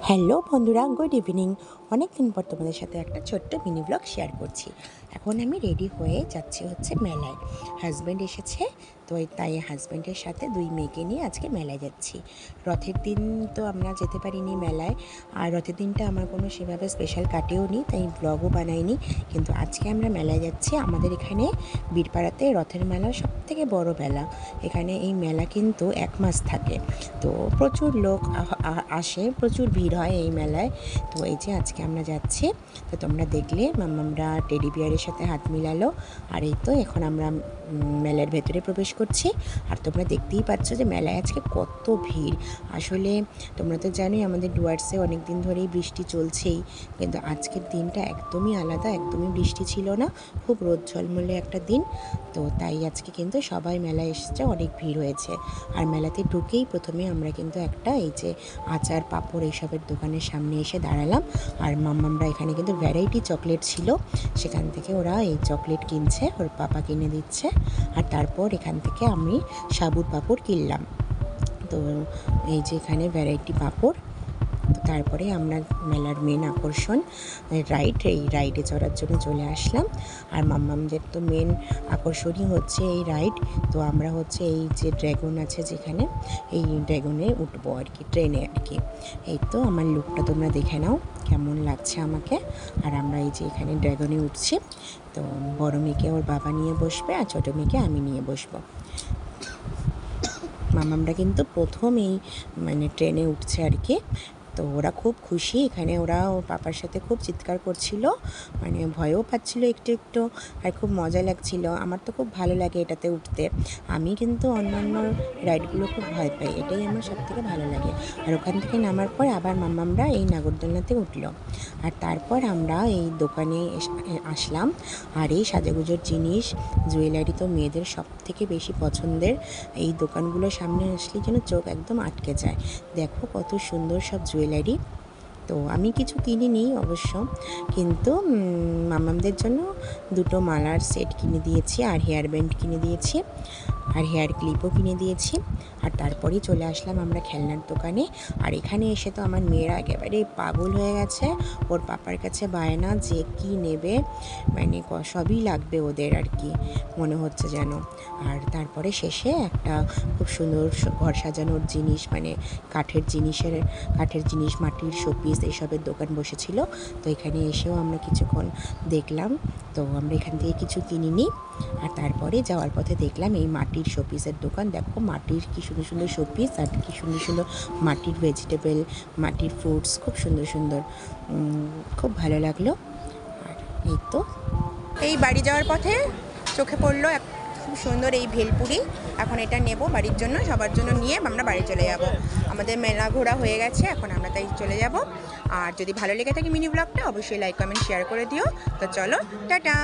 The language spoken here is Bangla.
হ্যালো বন্ধুরা, গুড ইভিনিং। অনেক দিন পর তোমাদের সাথে একটা ছোট্ট মিনি ব্লগ শেয়ার করছি। এখন আমি রেডি হয়ে যাচ্ছি হচ্ছে মেলায়। হাজব্যান্ড এসেছে, তো তাই হাজব্যান্ডের সাথে দুই মেয়েকে নিয়ে আজকে মেলায় যাচ্ছি। রথের দিন তো আমরা যেতে পারিনি মেলায়, আর রথের দিনটা আমার কোনো সেভাবে স্পেশাল কাটেও নি, তাই ব্লগও বানাইনি। কিন্তু আজকে আমরা মেলায় যাচ্ছি। আমাদের এখানে বীরপাড়াতে রথের মেলা সবথেকে বড় মেলা। এখানে এই মেলা কিন্তু 1 মাস থাকে, তো প্রচুর লোক আসে, প্রচুর ভিড় হয় এই মেলায়। তো এই যে আজকে আমরা যাচ্ছি, তো তোমরা দেখলে আমরা টেডি বিয়ারের সাথে হাত মিলালো। আর এই তো এখন আমরা মেলার ভেতরে প্রবেশ করছি। আর তোমরা দেখতেই পাচ্ছ যে মেলায় আজকে কত ভিড়। আসলে তোমরা তো জানোই আমাদের ডুয়ার্সে অনেক দিন ধরেই বৃষ্টি চলছেই, কিন্তু আজকের দিনটা একদমই আলাদা, একদমই বৃষ্টি ছিল না, খুব রোদ ঝলমলে একটা দিন। তো তাই আজকে কিন্তু সবাই মেলায় এসেছে, অনেক ভিড় হয়েছে। আর মেলাতে ঢুকেই প্রথমে আমরা কিন্তু একটা এই যে আচার পাঁপড় এইসবের দোকানের সামনে এসে দাঁড়ালাম। আর মাম্মামরা এখানে কিন্তু ভ্যারাইটি চকলেট ছিল, সেখান থেকে ওরা এই চকলেট কিনছে, ওর পাপা কিনে দিচ্ছে। আর তারপর এখান থেকে আমি সাবুর পাঁপড় কিনলাম। তো এই যে এখানে ভ্যারাইটি পাঁপড়। তারপরে আমরা মেলার মেন আকর্ষণ রাইড, এই রাইডে চড়ার জন্য চলে আসলাম। আর মাম্মামদের তো মেন আকর্ষণই হচ্ছে এই রাইড। তো আমরা হচ্ছে এই যে ড্র্যাগন আছে যেখানে, এই ড্র্যাগনে উঠবো আর কি, ট্রেনে আর কি। এই তো আমার লুকটা তোমরা দেখে নাও কেমন লাগছে আমাকে। আর আমরা এই যে এখানে ড্র্যাগনে উঠছি। তো বড় মেয়েকে ওর বাবা নিয়ে বসবে, আর ছোটো মেয়েকে আমি নিয়ে বসবো। মামামরা কিন্তু প্রথম এই ট্রেনে উঠছে আর কি। তো ওরা খুব খুশি, এখানে ওরা ওর পাপার সাথে খুব চিৎকার করছিল, ভয়ও পাচ্ছিল একটু একটু, আর খুব মজা লাগছিল। আমার তো খুব ভালো লাগে এটাতে উঠতে। আমি কিন্তু অন্যান্য রাইডগুলো খুব ভয় পাই, এটাই আমার সবথেকে ভালো লাগে। আর ওখান থেকে নামার পর আবার মাম্মামরা এই নাগরদোলনাতে উঠলো। আর তারপর আমরা এই দোকানে আসলাম। আর এই সাজাগুজোর জিনিস, জুয়েলারি তো মেয়েদের সবথেকে বেশি পছন্দের। এই দোকানগুলোর সামনে আসলে যেন চোখ একদম আটকে যায়। দেখো কত সুন্দর সব জুয়েলারি। তো আমি কিছু কিনিনি অবশ্য, কিন্তু মামামদের জন্য দুটো মালার সেট কিনে দিয়েছি, আর হেয়ার ব্যান্ড কিনে দিয়েছি, আর হেয়ার ক্লিপও কিনে দিয়েছি। আর তারপরেই চলে আসলাম আমরা খেলনার দোকানে। আর এখানে এসে তো আমার মেয়েরা একেবারে পাগল হয়ে গেছে, ওর পাপার কাছে বায়না যে কি নেবে, সবই লাগবে ওদের আর কি, মনে হচ্ছে যেন। আর তারপরে শেষে একটা খুব সুন্দর ঘর সাজানোর জিনিস, কাঠের জিনিস, মাটির শোপিস এইসবের দোকান বসেছিল। তো এখানে এসেও আমরা কিছুক্ষণ দেখলাম। তো আমরা এখান থেকে কিছু কিনিনি। আর তারপরে যাওয়ার পথে দেখলাম এই মাটির শোপিসের দোকান। দেখো মাটির কি সুন্দর সুন্দর শোপিস, আর কি সুন্দর সুন্দর মাটির ভেজিটেবল, মাটির ফ্রুটস, খুব সুন্দর সুন্দর, খুব ভালো লাগলো। আর এই তো এই বাড়ি যাওয়ার পথে চোখে পড়লো খুব সুন্দর এই ভেলপুরি। এখন এটা নেব বাড়ির জন্য, সবার জন্য নিয়ে আমরা বাড়ি চলে যাব। আমাদের মেলা ঘোরা হয়ে গেছে, এখন আমরা তাই চলে যাব। আর যদি ভালো লেগে থাকে মিনি ব্লগটা, অবশ্যই লাইক কমেন্ট শেয়ার করে দিও। তো চলো, টাটা।